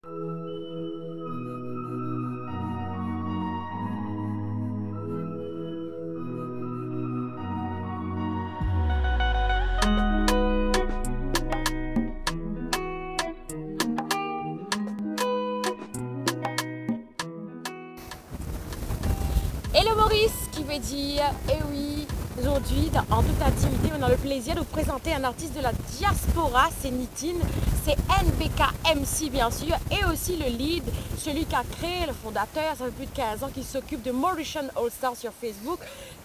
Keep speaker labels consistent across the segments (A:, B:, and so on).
A: Hello Maurice, qui veut dire, eh oui, aujourd'hui, en toute intimité, on a le plaisir de vous présenter un artiste de la diaspora, c'est Nitine, c'est NBK MC bien sûr, et aussi le lead, celui qui a créé, le fondateur, ça fait plus de 15 ans, qui s'occupe de Mauritian All Stars sur Facebook.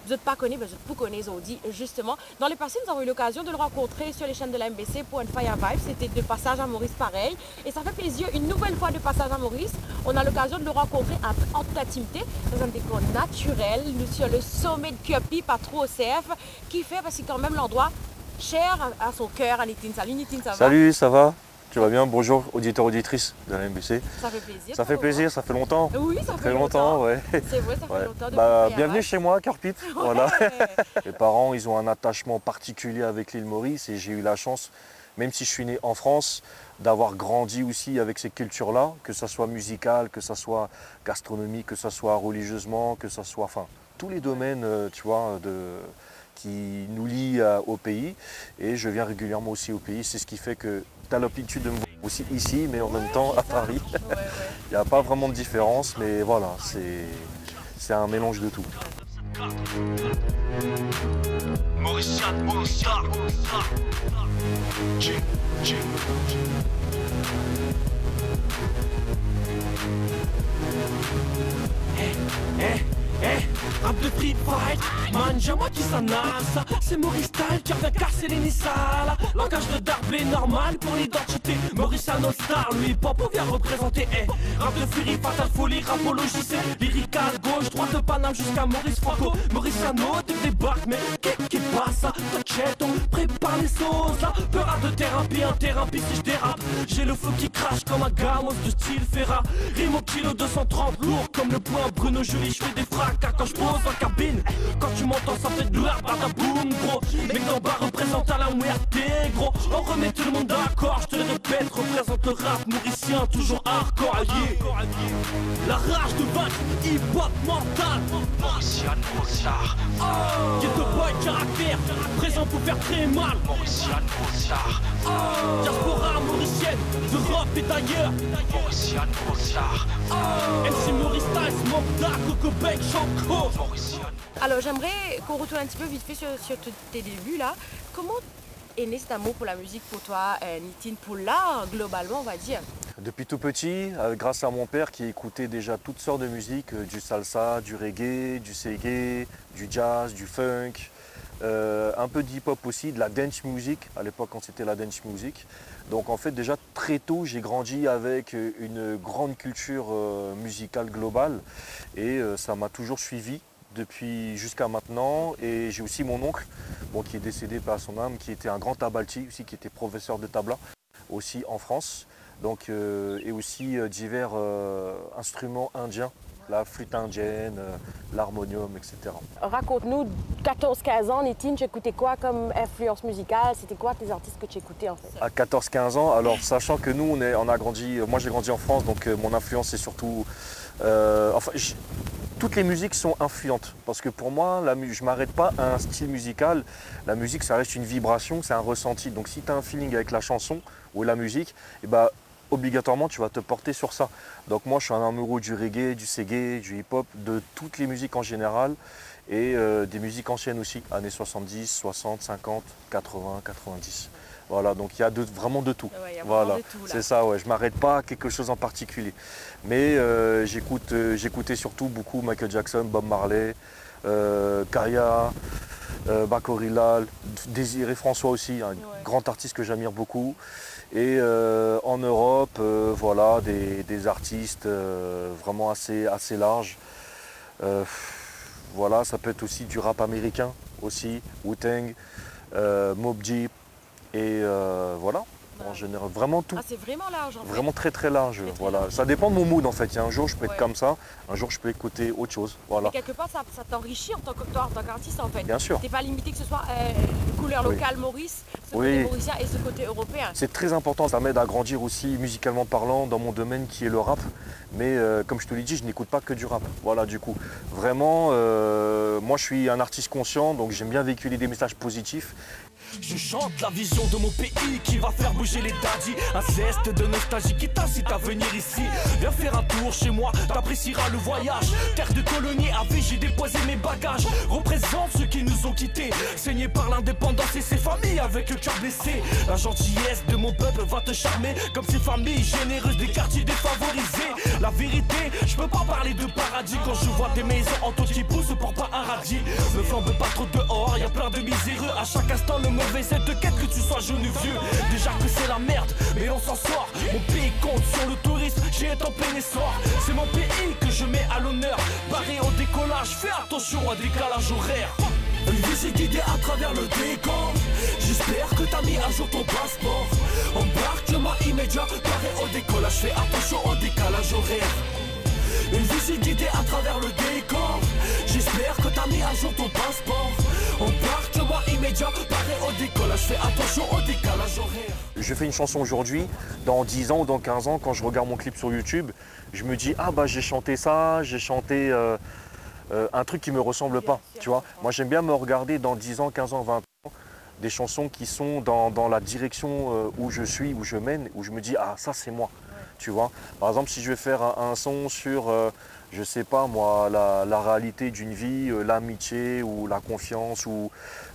A: Vous n'êtes pas connu, mais vous connaissez Audi, justement. Dans le passé, nous avons eu l'occasion de le rencontrer sur les chaînes de la MBC pour une Fire Vibe. C'était de passage à Maurice pareil. Et ça fait plaisir, une nouvelle fois de passage à Maurice. On a l'occasion de le rencontrer en toute intimité, dans un décor naturel, nous sur le sommet de Cupi, pas trop au CF, qui fait, parce que c'est quand même l'endroit cher à son cœur, à Nitine. Salut Nitine, ça va?
B: Salut, ça va? Tu vas bien? Bonjour, auditeurs, auditrices de la MBC.
A: Ça fait plaisir.
B: Ça fait plaisir, ça fait longtemps.
A: Oui, ça fait
B: Très longtemps, ouais.
A: C'est vrai, ça fait
B: Ouais.
A: longtemps.
B: Bienvenue chez moi, Cœur Pipe.
A: Ouais.
B: Voilà. Mes parents, ils ont un attachement particulier avec l'île Maurice et j'ai eu la chance, même si je suis né en France, d'avoir grandi aussi avec ces cultures-là, que ça soit musical, que ça soit gastronomique, que ça soit religieusement, que ça soit, enfin, tous les domaines, tu vois, qui nous lient au pays. Et je viens régulièrement aussi au pays. C'est ce qui fait que tu as l'habitude de me voir aussi ici, mais en même temps à Paris. Il n'y a pas vraiment de différence, mais voilà, c'est un mélange de tout.
C: Mauritian All Star. Rap de free fight, man, moi qui s'en a. C'est Maurice Style qui revient casser les Nissala. Langage de Darbé normal pour l'identité. Mauritian All Star, lui pop vient représenter. Rap de furie, fatal folie, rapologie, c'est lyrical, gauche, droite de Paname jusqu'à Maurice Franco. Mauriciano, tu débarques, mais qu'est-ce qui passe? Tochetto, prépare les sauces là. Peur de thérapie, un thérapie si je dérape. J'ai le flow qui crache comme un gamos de style Ferra. Rime au kilo 230, lourd comme le poing Bruno Julie. Je fais des fracas quand je pose en cabine. Quand tu m'entends, ça fait de gloire, badaboum, gros. Mec d'en bas représente à la muerte, gros. On remet tout le monde d'accord, je te le répète. Représente le rap mauricien, toujours hardcore allié. La rage de vaincre, hip-hop mental. Maurician All Star. Ghetto boy caractère, présent pour faire très mal. Maurician All Star. Diaspora mauricienne, d'Europe et d'ailleurs. Maurician All Star. MC Maurice Style, Mokda, Coco Bec, Chanko.
A: Alors j'aimerais qu'on retourne un petit peu vite fait sur tes débuts là. Comment est né cet amour pour la musique pour toi, Nitine, pour l'art globalement on va dire?
B: Depuis tout petit, grâce à mon père qui écoutait déjà toutes sortes de musique, du salsa, du reggae, du reggae, du jazz, du funk, un peu d'hip-hop aussi, de la dance music, à l'époque quand c'était la dance music. Donc en fait déjà très tôt j'ai grandi avec une grande culture musicale globale et ça m'a toujours suivi depuis jusqu'à maintenant. Et j'ai aussi mon oncle, bon, qui est décédé par son âme, qui était un grand tabalti aussi, qui était professeur de tabla aussi en France. Donc, et aussi divers instruments indiens, la flûte indienne, l'harmonium, etc.
A: Raconte-nous, 14-15 ans, Nitine, tu écoutais quoi comme influence musicale? C'était quoi tes artistes que tu écoutais en fait?
B: À 14-15 ans, alors sachant que nous, on a grandi, moi j'ai grandi en France, donc mon influence c'est surtout... toutes les musiques sont influentes parce que pour moi, je ne m'arrête pas à un style musical. La musique, ça reste une vibration, c'est un ressenti. Donc si tu as un feeling avec la chanson ou la musique, et bah, obligatoirement tu vas te porter sur ça. Donc moi je suis un amoureux du reggae, du seggae, du hip-hop, de toutes les musiques en général et des musiques anciennes aussi, années 70, 60, 50, 80, 90. Voilà, donc il y a vraiment de tout.
A: Ouais,
B: voilà,
A: c'est
B: ça, ouais. Je ne m'arrête pas à quelque chose en particulier. Mais j'écoutais surtout beaucoup Michael Jackson, Bob Marley, Kaya, Bakorila, Désiré François aussi, un grand artiste que j'admire beaucoup. Et en Europe, voilà, des artistes vraiment assez larges. Voilà, ça peut être aussi du rap américain aussi, Wu-Tang, Mobb Deep. Et voilà. en général. Vraiment tout.
A: Ah, c'est vraiment large en fait.
B: Vraiment très très large.
A: Très, très
B: Voilà.
A: large.
B: Ça dépend de mon mood en fait. Il y a un jour je peux être
A: Ouais.
B: comme ça, un jour je peux écouter autre chose. Voilà.
A: Et quelque part, ça t'enrichit en tant qu'artiste en fait.
B: Bien sûr.
A: T'es pas limité que ce soit couleur
B: Oui.
A: locale Maurice, ce
B: Oui.
A: côté mauricien et ce côté européen.
B: C'est très important, ça m'aide à grandir aussi musicalement parlant dans mon domaine qui est le rap. Mais comme je te l'ai dit, je n'écoute pas que du rap. Voilà, du coup. Vraiment, moi je suis un artiste conscient, donc j'aime bien véhiculer des messages positifs.
C: Je chante la vision de mon pays qui va faire bouger les daddies. Un zeste de nostalgie qui t'incite à venir ici. Viens faire un tour chez moi, t'apprécieras le voyage. Terre de colonie, à vie, j'ai déposé mes bagages. Représente ceux qui nous ont quittés, saignés par l'indépendance et ses familles avec le cœur blessé. La gentillesse de mon peuple va te charmer, comme ces familles généreuses des quartiers défavorisés. La vérité, je peux pas parler de paradis quand je vois des maisons en tôle qui poussent pour pas un radis. Ne flambe pas trop dehors, y a plein de miséreux. À chaque instant, le mauvais essaie de quête que tu sois jeune ou vieux. Déjà que c'est la merde, mais on s'en sort. Mon pays compte sur le tourisme, j'ai été en plein essor. C'est mon pays que je mets à l'honneur. Barré au décollage, fais attention à décalage horaire. Une visite guidée à travers le décor. J'espère que t'as mis à jour ton passeport. Embarquement immédiat, barré au décollage, fais attention au décalage horaire. Une visite guidée à travers le décor. J'espère que t'as mis à jour ton passeport. Embarquement immédiat, barré au décollage, fais attention au décalage horaire.
B: Je fais une chanson aujourd'hui, dans 10 ans ou dans 15 ans, quand je regarde mon clip sur YouTube, je me dis, ah bah j'ai chanté ça, j'ai chanté un truc qui me ressemble pas, tu vois. Moi j'aime bien me regarder dans 10 ans, 15 ans, 20 ans, des chansons qui sont dans la direction où je suis, où je mène, où je me dis, ah ça c'est moi, tu vois. Par exemple, si je vais faire un son sur, je sais pas moi, la réalité d'une vie, l'amitié ou la confiance ou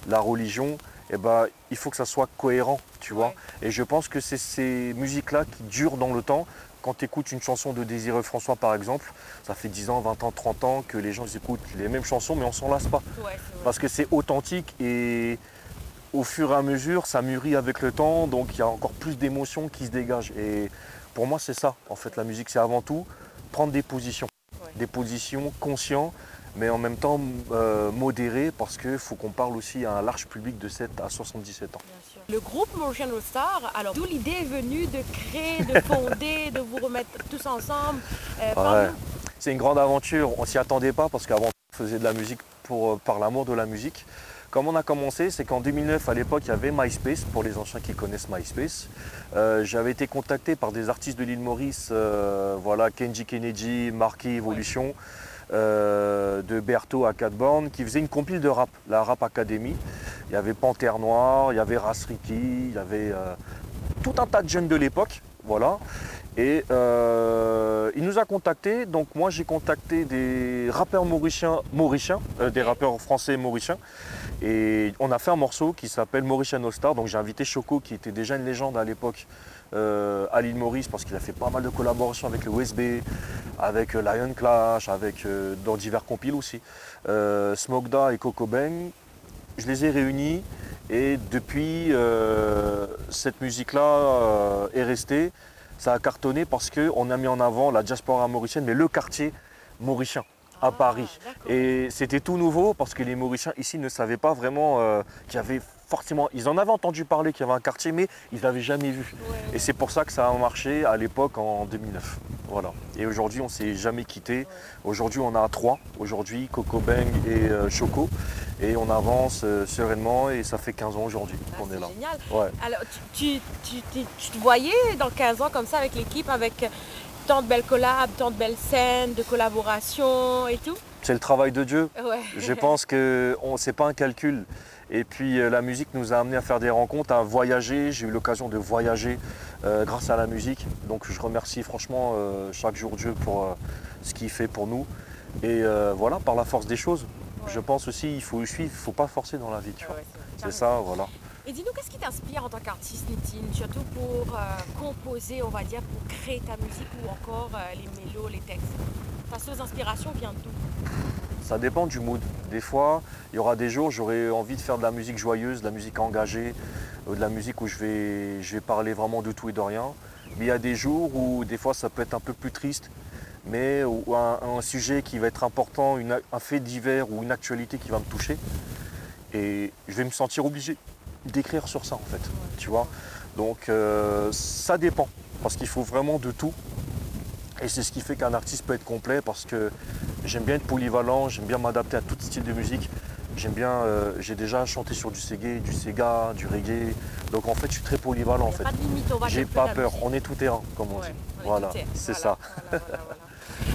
B: la religion, eh ben, il faut que ça soit cohérent, tu vois. Et je pense que c'est ces musiques-là qui durent dans le temps. Quand tu écoutes une chanson de Désiré François, par exemple, ça fait 10 ans, 20 ans, 30 ans que les gens écoutent les mêmes chansons, mais on s'en lasse pas.
A: Ouais,
B: Parce que c'est authentique et au fur et à mesure, ça mûrit avec le temps, donc il y a encore plus d'émotions qui se dégagent. Et pour moi, c'est ça, en fait, la musique, c'est avant tout prendre des positions. Des positions conscientes, mais en même temps modérées, parce qu'il faut qu'on parle aussi à un large public de 7 à 77 ans.
A: bien sûr. Le groupe Mauricien All Star, alors d'où l'idée est venue de créer, de fonder, de vous remettre tous ensemble
B: Ouais. C'est une grande aventure, on s'y attendait pas, parce qu'avant on faisait de la musique par l'amour de la musique. Comme on a commencé, c'est qu'en 2009, à l'époque, il y avait MySpace, pour les anciens qui connaissent MySpace. J'avais été contacté par des artistes de l'île Maurice, voilà, Kenji Kennedy, Marquis Evolution, de Berthaud à Catborn, qui faisaient une compile de rap, la Rap Academy. Il y avait Panthère Noire, il y avait Ras Ricky, il y avait tout un tas de jeunes de l'époque, voilà. Et il nous a contactés, donc moi j'ai contacté des rappeurs mauriciens, des rappeurs français mauriciens. Et on a fait un morceau qui s'appelle Mauricien All Star. Donc j'ai invité Choco, qui était déjà une légende à l'époque à l'île Maurice, parce qu'il a fait pas mal de collaborations avec le USB, avec Lion Clash, dans divers compiles aussi. Smokda et Coco Bang. Je les ai réunis et depuis cette musique-là est restée. Ça a cartonné parce qu'on a mis en avant la diaspora mauricienne, mais le quartier mauricien à Paris. Et c'était tout nouveau parce que les Mauriciens ici ne savaient pas vraiment qu'il y avait forcément... Ils en avaient entendu parler qu'il y avait un quartier, mais ils ne l'avaient jamais vu. Et c'est pour ça que ça a marché à l'époque en 2009. Voilà. Et aujourd'hui, on ne s'est jamais quitté. Aujourd'hui, on a 3. Aujourd'hui, Coco Bang et Choco. Et on avance sereinement et ça fait 15 ans aujourd'hui qu'on est là.
A: Génial.
B: Ouais.
A: Alors, tu te voyais dans 15 ans comme ça avec l'équipe, avec tant de belles collabs, tant de belles scènes, de collaboration et tout?
B: C'est le travail de Dieu.
A: Ouais.
B: Je pense que ce n'est pas un calcul. Et puis la musique nous a amené à faire des rencontres, à voyager. J'ai eu l'occasion de voyager grâce à la musique. Donc je remercie franchement chaque jour Dieu pour ce qu'il fait pour nous. Et voilà, par la force des choses. Ouais. Je pense aussi qu'il faut suivre, il ne faut pas forcer dans la vie. Tu vois. C'est ça, voilà.
A: Et dis-nous, qu'est-ce qui t'inspire en tant qu'artiste, Nitine, surtout pour composer, on va dire, pour créer ta musique ou encore les mélos, les textes? Ta source d'inspiration vient d'où?
B: Ça dépend du mood. Des fois, il y aura des jours, j'aurai envie de faire de la musique joyeuse, de la musique engagée, de la musique où je vais parler vraiment de tout et de rien. Mais il y a des jours où des fois ça peut être un peu plus triste, mais ou un sujet qui va être important, un fait divers ou une actualité qui va me toucher. Et je vais me sentir obligé d'écrire sur ça en fait, tu vois. Donc ça dépend, parce qu'il faut vraiment de tout. Et c'est ce qui fait qu'un artiste peut être complet, parce que j'aime bien être polyvalent, j'aime bien m'adapter à tout style de musique. J'aime bien, j'ai déjà chanté sur du Sega, du Sega, du reggae. Donc en fait, je suis très polyvalent en fait.
A: Pas de limite, on va
B: J'ai
A: dire
B: pas
A: la
B: peur,
A: musique.
B: on est tout terrain, comme on
A: Ouais,
B: dit.
A: on est
B: Voilà,
A: tout terrain.
B: c'est
A: Voilà,
B: ça.
A: voilà.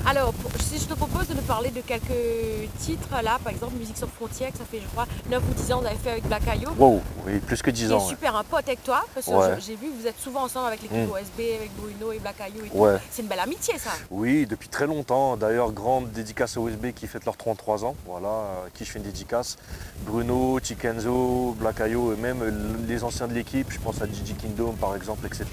A: Alors, si je te propose de nous parler de quelques titres là, par exemple Musique sans frontières, que ça fait je crois 9 ou 10 ans que vous avez fait avec Black Ayo.
B: Wow, oui, plus que 10
A: Qui est
B: ans. Ouais.
A: super un pote avec toi, parce que
B: Ouais.
A: j'ai vu que vous êtes souvent ensemble avec l'équipe OSB, avec Bruno et Black Ayo et tout.
B: Ouais.
A: C'est une belle amitié ça.
B: Oui, depuis très longtemps. D'ailleurs, grande dédicace à OSB qui fête leurs 33 ans. Voilà, à qui je fais une dédicace. Bruno, Chikenzo, Black Ayo et même les anciens de l'équipe. Je pense à Gigi Kingdom par exemple, etc.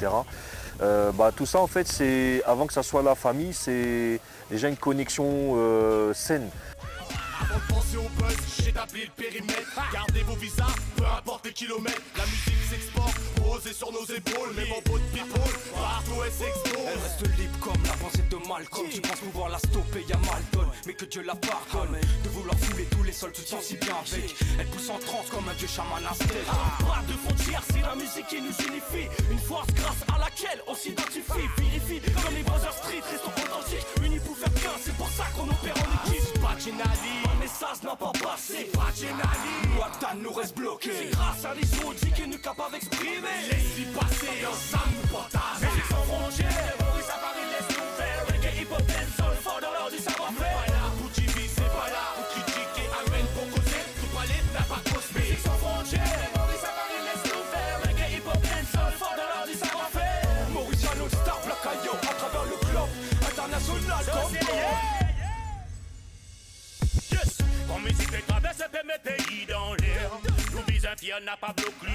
B: Tout ça en fait, c'est avant que ça soit la famille, c'est déjà une connexion saine.
D: Avant de penser au buzz, j'établis le périmètre. Gardez vos visas, peu importe les kilomètres. La musique s'exporte, posée sur nos épaules. Même en bout de people, partout elle s'expose.
C: Elle reste libre comme la pensée de Malcolm. Tu penses pouvoir la stopper, y'a Malton, mais que Dieu la pardonne. De vouloir fouler tous les sols, tu te sens si bien avec. Elle pousse en transe comme un dieu chaman aztèque.
D: Pas de frontières, c'est la musique qui nous unifie. Une force grâce à laquelle on s'identifie. Vérifie, comme les Brothers Street, restons authentiques. Unis pour faire qu'un, c'est pour ça qu'on opère en équipe. Pas de génalie, un message n'a pas passé. Pas de génalie,
C: Nous, Athan nous reste bloqué.
D: c'est grâce à les autres qui nous capables d'exprimer. Laisse-y passer, ensemble nous partager. Musique sans frontières, Maurice à Paris, laisse-nous faire. Reggae, hip-hop, dancehall, fort dans l'ordre du savoir-faire. Pas là pour TV, c'est pas là pour critiquer. Amène pour causer, tout parler n'a pas cosmé. Musique sans frontières, Maurice à Paris, laisse-nous faire. Reggae, hip-hop, dancehall, fort dans l'ordre du savoir-faire.
C: Mauriciano Star, Black Ayo, à travers le club international comme
D: Yes, quand musique est traverse, peut mettre pays dans l'air. Nous bisons fiers, n'a pas bloqué.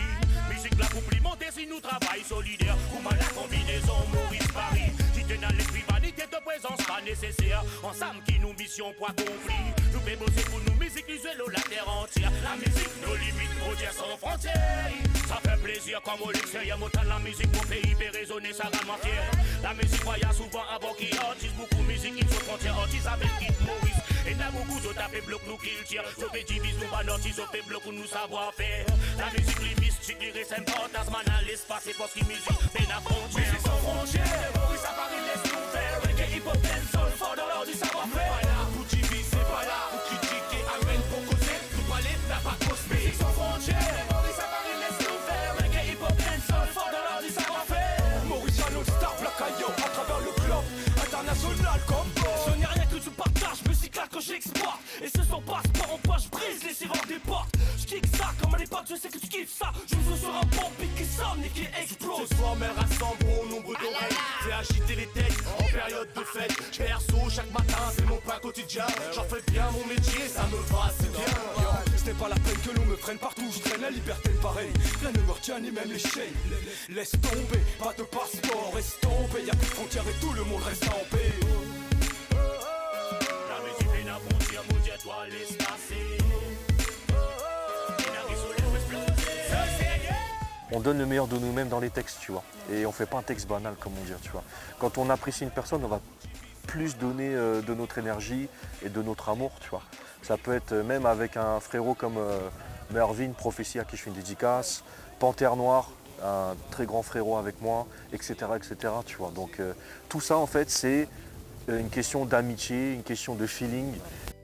D: Musique la couple monter si nous travaillons solidaire. Comment la combinaison Maurice Paris. Si tu n'as l'esprit vanité de présence pas nécessaire. Ensemble qui nous mission pour accomplir. Nous pouvons bosser pour nous musique visuelle la terre entière. La musique nos limites frontières sans frontières. Ça fait plaisir comme au l'extérieur. Montant la musique mon pays peut résonner ça rend fier. La musique voyage souvent avant qu'il artiste. Beaucoup de musique qui sont frontières artistes avec Kid Maurice. Et n'a beaucoup de taper bloc nous qui le tire. Sauver divise nous banotis, sauver bloc nous savoir faire. La musique les mystique, les récents fantasmes à l'espace et parce qu'il musique, mais la frontière. Musique sans frontières, Maurice à Paris laisse nous faire. Reggae, hip-hop, dancehall, fort dans l'ordre du savoir-faire. Pas là pour diviser, c'est pas là pour critiquer. Amène pour causer, tout parler n'a pas cosmé. Musique sans frontières, Maurice à Paris laisse nous faire. Reggae, hip-hop, dancehall, fort dans l'ordre du savoir-faire.
C: Mauriciano Star, Black Ayo, à travers le club international comme
D: Ce n'est rien que tu partages, musique là que j'exporte. Et ce son passeport en poche brise les serrures des portes. Je kick ça comme à l'époque, je sais que tu kiffes ça. Je me sur un bon beat qui sonne et qui explose. Ce soir, mais rassemble au nombre d'oreilles. Fais agiter les têtes en période de fête. Perso, chaque matin, c'est mon pain quotidien. J'en fais bien mon métier, ça me va, c'est bien.
C: Ce n'est pas la peine que l'on me prenne partout, je traîne la liberté pareil. Rien ne me retient ni même les chaînes. Laisse tomber, pas de passeport, reste tombé. Y'a plus de frontières et tout le monde reste en paix.
D: La musique est la frontière, maudit toi, laisse passer. L'énergie solaire peut exploser.
B: On donne le meilleur de nous-mêmes dans les textes, tu vois. Et on fait pas un texte banal, comme on dit, tu vois. Quand on apprécie une personne, on va plus donner de notre énergie et de notre amour, tu vois. Ça peut être même avec un frérot comme Mervyn, Prophétie, à qui je fais une dédicace, Panthère Noire, un très grand frérot avec moi, etc., etc., tu vois. Donc tout ça, en fait, c'est une question d'amitié, une question de feeling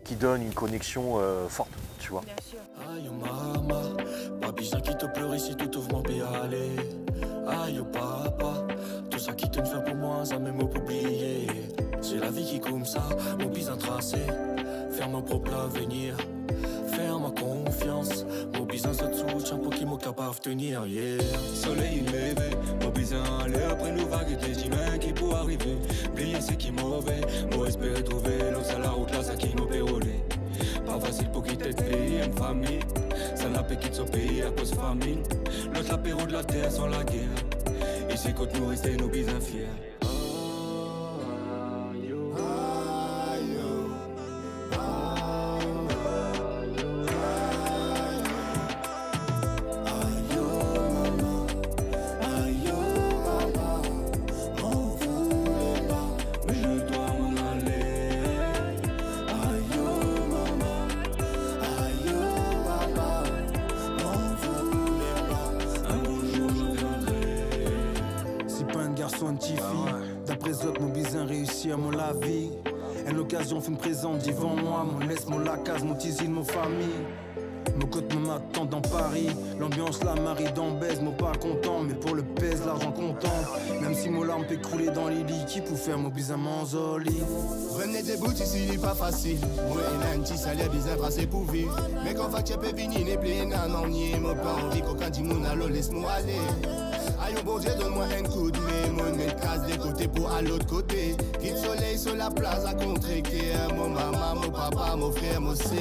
B: qui donne une connexion forte, tu vois.
A: Bien sûr.
E: Aïe oh maman, pas besoin qui te pleure ici tout ouvre mon pied aller. Aïe oh papa, tout ça qui te fait pour moi, ça même pour oublier. C'est la vie qui comme ça, mon besoin tracé, faire mon propre avenir, faire ma confiance, mon besoin se soutient pour qu'il me capable de tenir, yeah. Soleil levé, mon besoin aller après nous vagues des humains qui pour arriver, oublier ce qui est mauvais, moi espérer trouver l'eau sur la route là, ça qui nous déroulé. Pas facile pour quitter de pays, une famille. Ça n'a pas quitté son pays à cause de famine. L'autre l'apéro de la terre sans la guerre. Ici quand nous restons nos bisons fiers.
F: à mon la vie. Et l'occasion fait me présente devant moi. Mon laisse, mon la case, mon tisine, mon famille. Mon côte me m'attend dans Paris. L'ambiance la marie dans baise, mon pas content. Mais pour le pèse, l'argent content. Même si mon larme peut couler dans les liquides pour faire mon bizarrement zoli.
G: Venez des bouts ici, il est pas facile. Moi et l'anti, ça l'est bien tracé pour vivre. Mais quand va tu peux venir, n'est plein non nier. Mon pas envie qu'aucun dit mon allo, laisse-moi aller. Aïe, bon Dieu, donne-moi un coup de main. Mon nez casse des côtés pour à l'autre côté. Quitte soleil sur la place à contrer. Mon maman, mon papa, mon frère, mon sœur.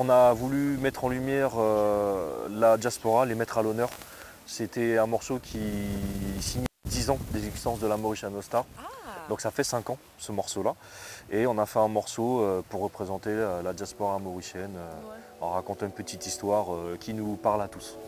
B: On a voulu mettre en lumière la diaspora, les mettre à l'honneur. C'était un morceau qui signe 10 ans d'existence de la Mauritian No Star. Donc ça fait 5 ans ce morceau-là. Et on a fait un morceau pour représenter la diaspora mauricienne, en racontant une petite histoire qui nous parle à tous.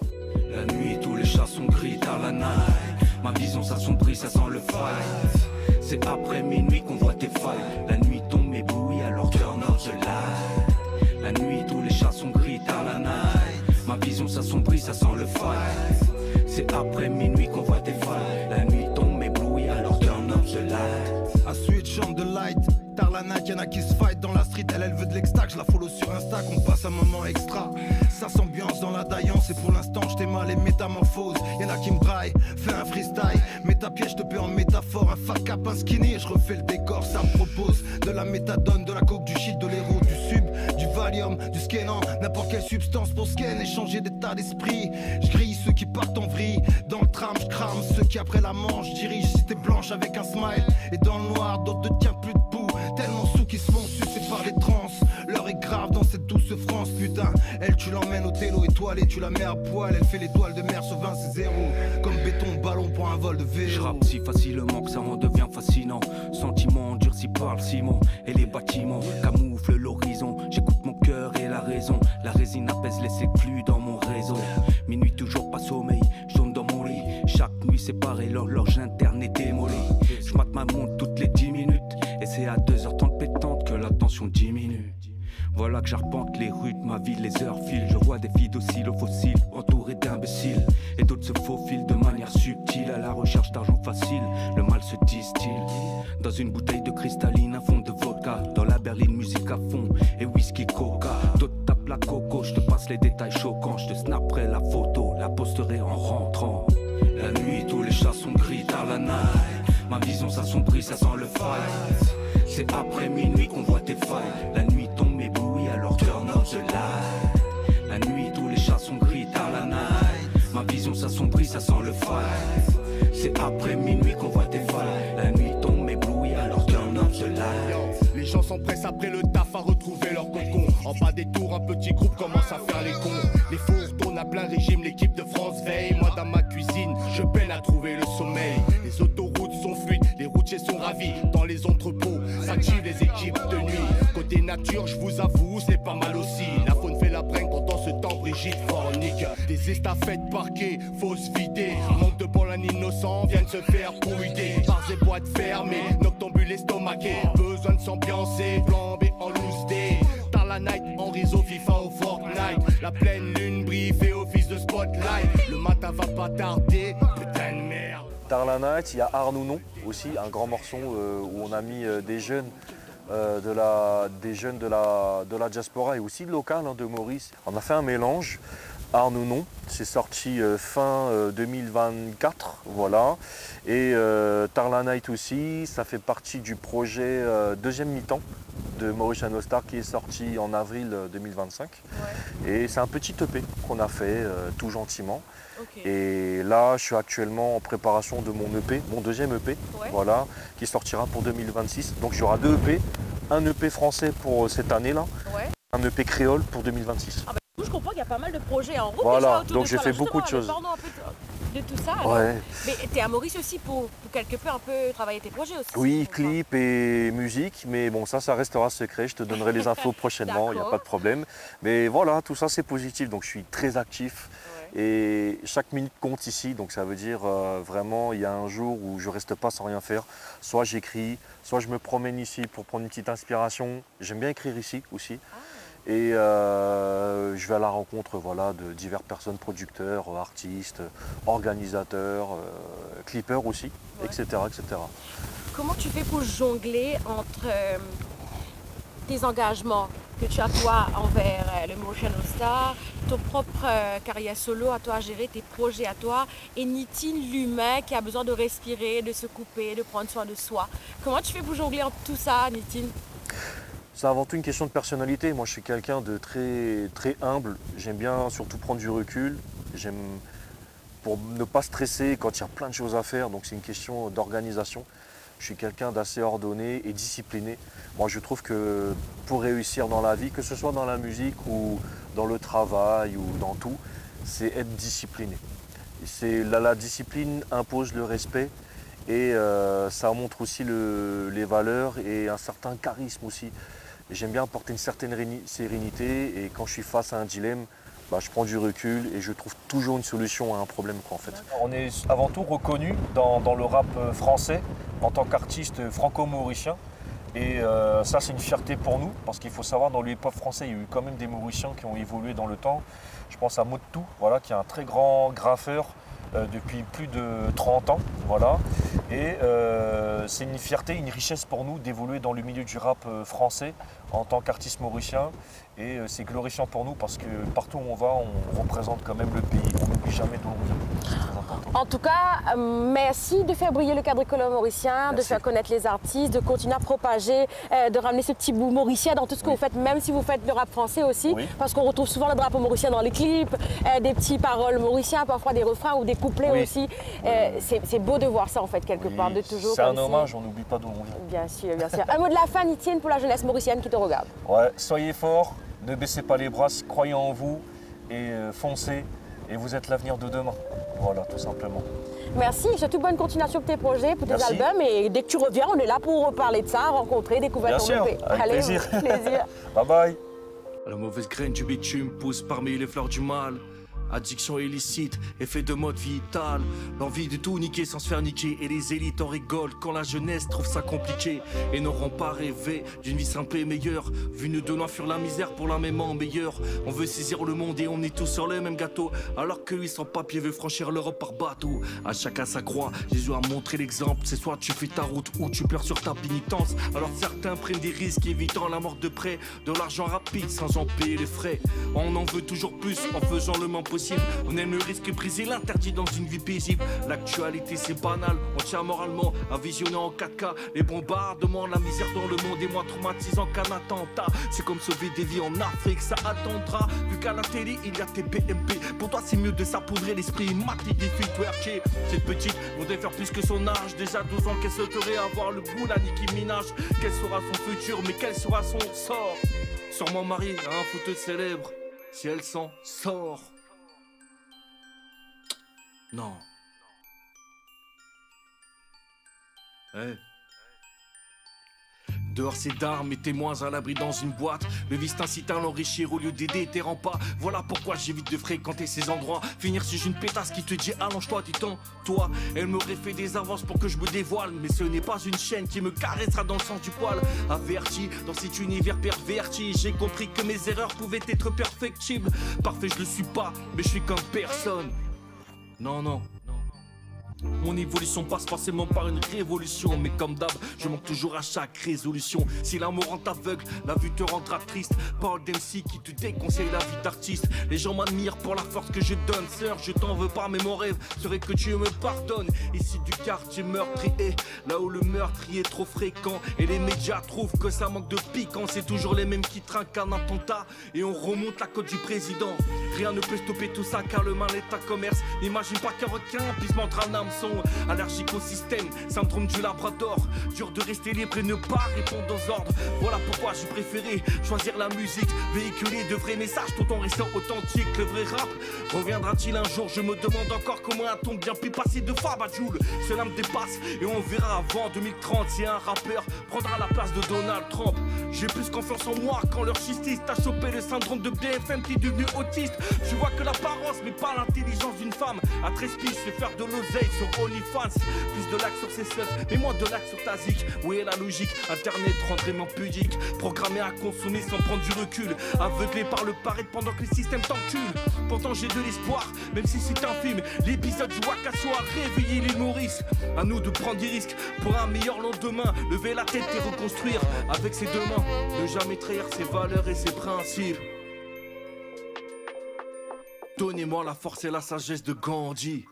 C: La nuit, tous les chats sont gris tard la night. Ma vision s'assombrit, ça sent le fight. C'est après minuit qu'on voit tes failles. La nuit tombe éblouie, alors turn off the light. La nuit, tous les chats sont gris tard la night. Ma vision s'assombrit, ça sent le fight. C'est après minuit qu'on voit tes failles. La nuit tombe éblouie, alors turn off the light.
F: I switch on the light. Tard la night, y'en a qui se fight dans la street. Elle veut de l'extac, je la follow sur Insta, qu'on passe un moment extra. Ça s'ambiance dans la daillance et pour l'instant je t'ai mal les métamorphoses. Y'en a qui me braillent, fais un freestyle. Mets ta piège, je te peux en métaphore. Un fat cap, un skinny et je refais le décor. Ça me propose de la méthadone, de la coke, du shit, de l'héros, du sub, du valium, du scanant. N'importe quelle substance pour scan et changer d'état d'esprit. Je grille ceux qui partent en vrille. Dans le tram, je crame ceux qui après la manche dirigent. Si t'es blanche avec un smile et dans le noir, d'autres te tiennent plus debout. Tellement sous qui se font sucer par les trans. L'heure est grave dans cette douce France, putain. Elle, tu l'emmènes au télo étoilé, tu la mets à poil. Elle fait l'étoile de mer sur 20, c'est zéro. Comme béton, ballon pour un vol de vélo.
C: Je rappe si facilement que ça en devient fascinant. Sentiments endurcis par le ciment et les bâtiments camouflent l'horizon. J'écoute mon cœur et la raison. La résine apaise les séclus dans mon réseau. Minuit toujours pas sommeil, je tourne dans mon lit. Chaque nuit séparée, l'horloge interne est démolie. Je mate ma montre toutes les 10 minutes. Et c'est à 2h30 pétante que la tension diminue. Voilà que j'arpente les rues de ma ville, les heures filent. Je vois des filles dociles aux fossiles, entourées d'imbéciles. Et d'autres se faufilent de manière subtile à la recherche d'argent facile. Le mal se distille dans une bouteille de cristalline, un fond de vodka. Dans la berline, musique à fond et whisky coca. D'autres tapent la coco, je te passe les détails choquants. Je te snapperai la photo, la posterai en rentrant. La nuit, tous les chats sont gris tard la night. Ma vision s'assombrit, ça sent le fight. C'est après minuit qu'on voit tes failles. La nuit tombe éblouie, alors turn off the light. La nuit, tous les chats sont gris tard la night. Ma vision s'assombrit, ça sent le fight. C'est après minuit qu'on voit tes failles. La nuit tombe éblouie, alors turn off the light.
G: Les gens s'empressent après le taf à retrouver leur cocon. En bas des tours, un petit groupe commence à faire les cons. Les fours tournent à plein régime, l'équipe de France veille. Moi dans ma cuisine, je peine à trouver le sommeil. Les autoroutes sont fluides, les routiers sont ravis. Dans les entrepôts, s'activent les équipes de nuit. Côté nature, je vous avoue, c'est pas mal aussi. La faune fait la brinque pendant ce temps, Brigitte fornique. Des estafettes parquées, fausses vidées. Manque de bol, un innocent vient de se faire pouiller. Bars et boîtes fermées, noctambule estomaqué. Besoin de s'ambiancer, flambé en loose day. Tard la night, en réseau, FIFA ou Fortnite. La pleine lune brille, fait office de spotlight. Le matin va pas tarder, putain de merde.
B: Tard la night, il y a Arnounon aussi, un grand morceau où on a mis des jeunes de la diaspora et aussi local de Maurice. On a fait un mélange. Arnounon, c'est sorti fin 2024, voilà. Et Tard la night aussi, ça fait partie du projet deuxième mi-temps de Mauritian No Star qui est sorti en avril 2025. Ouais. Et c'est un petit EP qu'on a fait tout gentiment. Okay. Et là, je suis actuellement en préparation de mon EP, mon deuxième EP, ouais. Voilà, qui sortira pour 2026. Donc il y aura 2 EP, un EP français pour cette année-là, ouais. Un EP créole pour 2026.
A: Ah bah, je comprends qu'il y a pas mal de projets en route.
B: Voilà,
A: déjà
B: donc j'ai fait beaucoup de choses.
A: de tout ça. Alors.
B: Ouais.
A: Mais tu es à Maurice aussi pour quelque peu un peu travailler tes projets aussi.
B: Oui, clip et musique, mais bon, ça restera secret. Je te donnerai les infos prochainement, il n'y a pas de problème. Mais voilà, tout ça, c'est positif, donc je suis très actif. Ouais. Et chaque minute compte ici, donc ça veut dire vraiment, il y a un jour où je ne reste pas sans rien faire. Soit j'écris, soit je me promène ici pour prendre une petite inspiration. J'aime bien écrire ici aussi. Et je vais à la rencontre voilà, de diverses personnes, producteurs, artistes, organisateurs, clippers aussi, ouais. etc., etc.
A: Comment tu fais pour jongler entre tes engagements que tu as toi envers le Mauritian All Star, ton propre carrière solo à toi à gérer, tes projets à toi, et Nitine, l'humain qui a besoin de respirer, de se couper, de prendre soin de soi. Comment tu fais pour jongler entre tout ça, Nitine?
B: C'est avant tout une question de personnalité. Moi, je suis quelqu'un de très humble. J'aime bien surtout prendre du recul. J'aime pour ne pas stresser quand il y a plein de choses à faire. Donc, c'est une question d'organisation. Je suis quelqu'un d'assez ordonné et discipliné. Moi, je trouve que pour réussir dans la vie, que ce soit dans la musique ou dans le travail ou dans tout, c'est être discipliné. La discipline impose le respect. Et ça montre aussi les valeurs et un certain charisme aussi. J'aime bien apporter une certaine sérénité et quand je suis face à un dilemme, bah, je prends du recul et je trouve toujours une solution à un problème en fait. On est avant tout reconnu dans le rap français en tant qu'artiste franco-mauricien. Et ça c'est une fierté pour nous parce qu'il faut savoir dans le hip-hop français il y a eu quand même des Mauriciens qui ont évolué dans le temps. Je pense à Motou, voilà, qui est un très grand graffeur depuis plus de 30 ans. Voilà. Et c'est une fierté, une richesse pour nous d'évoluer dans le milieu du rap français en tant qu'artiste mauricien. Et c'est glorifiant pour nous parce que partout où on va, on représente quand même le pays. On n'oublie jamais d'où on vient.
A: En tout cas, merci de faire briller le quadricolore mauricien, de faire connaître les artistes, de continuer à propager, de ramener ce petit bout mauricien dans tout ce que vous faites, même si vous faites le rap français aussi, parce qu'on retrouve souvent le drapeau mauricien dans les clips, des petites paroles mauriciens, parfois des refrains ou des couplets aussi. C'est beau de voir ça en fait quelque part, de toujours.
B: C'est un hommage, on n'oublie pas d'où on vient.
A: Bien sûr, bien sûr. Un mot de la fin, Nitine, pour la jeunesse mauricienne qui te regarde.
B: Ouais, soyez forts, ne baissez pas les bras, croyez en vous et foncez. Et vous êtes l'avenir de demain. Voilà, tout simplement.
A: Merci, je souhaite bonne continuation pour tes projets, pour tes albums. Et dès que tu reviens, on est là pour reparler de ça, rencontrer, découvrir ton EP.
B: Avec
A: Allez,
B: plaisir.
A: plaisir.
B: Bye bye.
E: La mauvaise graine du bitume pousse parmi les fleurs du mal. Addiction illicite, effet de mode vital. L'envie de tout niquer sans se faire niquer. Et les élites en rigolent quand la jeunesse trouve ça compliqué. Et n'auront pas rêvé d'une vie simple et meilleure. Vu nous de loin fuir la misère pour la même en meilleur. On veut saisir le monde et on est tous sur le même gâteau. Alors que lui sans papier veut franchir l'Europe par bateau. À chacun sa croix, Jésus a montré l'exemple. C'est soit tu fais ta route ou tu pleures sur ta pénitence. Alors certains prennent des risques évitant la mort de près. De l'argent rapide sans en payer les frais. On en veut toujours plus en faisant le moins possible. On aime le risque brisé, l'interdit dans une vie paisible. L'actualité c'est banal, on tient moralement à visionner en 4K les bombardements, la misère dans le monde est moins traumatisant qu'un attentat. C'est comme sauver des vies en Afrique, ça attendra. Vu qu'à la télé il y a tes BMP. Pour toi c'est mieux de s'appoudrer l'esprit, mater des filles twerker. Cette petite voudrait faire plus que son âge. Déjà 12 ans qu'elle souhaiterait avoir le goût, la Nicki Minaj. Quel sera son futur, mais quel sera son sort? Sûrement mariée à un footeux célèbre, si elle s'en sort. Non. Hey. Dehors c'est d'armes et témoins à l'abri dans une boîte. Le vice t'incite à l'enrichir au lieu d'aider tes remparts. Voilà pourquoi j'évite de fréquenter ces endroits. Finir sur une pétasse qui te dit allonge-toi, dis-toi. Toi, elle m'aurait fait des avances pour que je me dévoile. Mais ce n'est pas une chaîne qui me caressera dans le sens du poil. Averti, dans cet univers perverti, j'ai compris que mes erreurs pouvaient être perfectibles. Parfait je le suis pas, mais je suis comme personne. Non, non. Mon évolution passe forcément par une révolution. Mais comme d'hab, je manque toujours à chaque résolution. Si l'amour rend aveugle, la vue te rendra triste. Parole d'MC qui te déconseille la vie d'artiste. Les gens m'admirent pour la force que je donne. Sœur, je t'en veux pas, mais mon rêve serait que Dieu me pardonne. Ici du quartier meurtrier, là où le meurtrier est trop fréquent. Et les médias trouvent que ça manque de piquant. C'est toujours les mêmes qui trinquent un attentat. Et on remonte la côte du président. Rien ne peut stopper tout ça car le mal est un commerce. N'imagine pas qu'un requin puisse montrer un âme
C: hameçon. Allergique au système, syndrome du Labrador. Dur de rester libre et ne pas répondre aux ordres. Voilà pourquoi j'ai préféré choisir la musique, véhiculer de vrais messages tout en restant authentique. Le vrai rap reviendra-t-il un jour? Je me demande encore comment a-t-on bien pu passer de Fab à Jul. Cela me dépasse et on verra avant 2030 si un rappeur prendra la place de Donald Trump. J'ai plus confiance en moi quand leur justice t'a chopé le syndrome de BFM, t'es devenu autiste. Je vois que l'apparence mais pas l'intelligence d'une femme. À 13 piges, je vais faire de l'oseille sur OnlyFans. Plus de lacs sur ses seufs, mais moins de lacs sur ta zik. Où est la logique? Internet rendrait pudique, programmé à consommer sans prendre du recul, aveuglé par le paraître pendant que le système t'encule. Pourtant j'ai de l'espoir, même si c'est un film. L'épisode du Wakasso a réveillé l'île Maurice. À nous de prendre des risques pour un meilleur lendemain. Lever la tête et reconstruire avec ses deux mains. Ne jamais trahir ses valeurs et ses principes. Donnez-moi la force et la sagesse de Gandhi.